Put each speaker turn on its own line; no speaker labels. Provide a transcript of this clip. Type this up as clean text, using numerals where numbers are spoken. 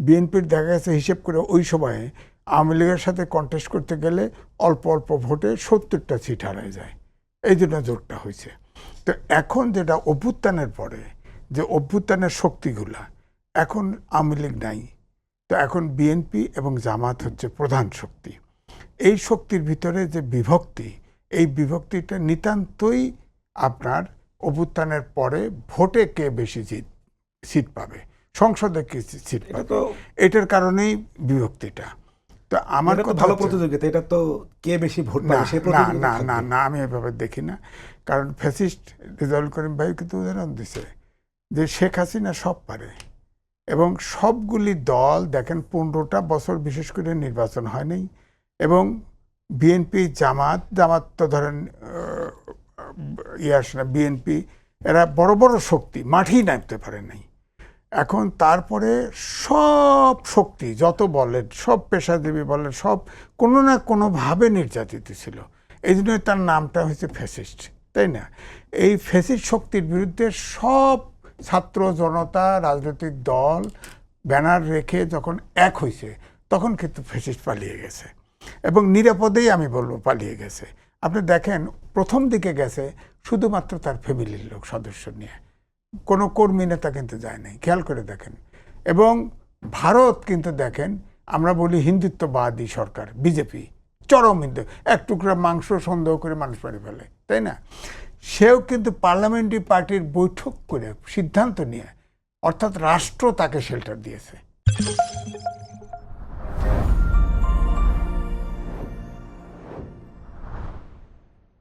বিএনপির দেখা গেছে হিসেব করে ওই সময়ে আওয়ামী লীগের সাথে কন্টেস্ট করতে গেলে অল্প অল্প ভোটে 70টা সিট হারায় যায়, এই জন্য জোটটা হয়েছে। তো এখন যেটা অভ্যুত্থানের পরে যে অভ্যুত্থানের শক্তিগুলা, এখন আওয়ামী লীগ নাই, তো এখন বিএনপি এবং জামাত হচ্ছে প্রধান শক্তি। এই শক্তির ভিতরে যে বিভক্তি, এই বিভক্তিটা নিতান্তই আপনার অভ্যুত্থানের পরে ভোটে কে বেশি সিট পাবে, সংসদে কে সিট পাবে, এটার কারণেই বিভক্তিটা। তো আমার কথা
ভালো প্রতিযোগিতা, এটা তো কে বেশি ভোট পাবে সেই প্রতিযোগিতা
না না না, আমি এভাবে দেখি না। কারণ ফ্যাসিস্ট রেজাউল করিম ভাই কিন্তু উদাহরণ দিছে যে শেখ হাসিনা সব পারে, এবং সবগুলি দল দেখেন 15টা বছর বিশেষ করে নির্বাচন হয় নাই, এবং বিএনপি জামাত তো ধরেন না, বিএনপি এরা বড় বড় শক্তি মাঠেই নামতে পারে নাই। এখন তারপরে সব শক্তি যত বলেন, সব পেশাজীবী বলেন, সব কোনো না কোনোভাবে নির্যাতিত ছিল, এই জন্য তার নামটা হয়েছে ফ্যাসিস্ট, তাই না? এই ফ্যাসিস্ট শক্তির বিরুদ্ধে সব ছাত্র জনতা রাজনৈতিক দল ব্যানার রেখে যখন এক হয়েছে, তখন কিন্তু ফ্যাসিস্ট পালিয়ে গেছে, এবং নিরাপদেই আমি বলবো পালিয়ে গেছে। আপনি দেখেন প্রথম দিকে গেছে শুধুমাত্র তার ফ্যামিলির লোক সদস্য নিয়ে, কোনো কর্মী নেতা কিন্তু যায় নাই, খেয়াল করে দেখেন। এবং ভারত কিন্তু দেখেন, আমরা বলি হিন্দুত্ববাদী সরকার বিজেপি, চরম হিন্দু, এক টুকরা মাংস সন্দেহ করে মানুষ মেরে ফেলে, তাই না? সেও কিন্তু পার্লামেন্টারি পার্টির বৈঠক করে সিদ্ধান্ত নিয়ে, অর্থাৎ রাষ্ট্র তাকে শেল্টার দিয়েছে।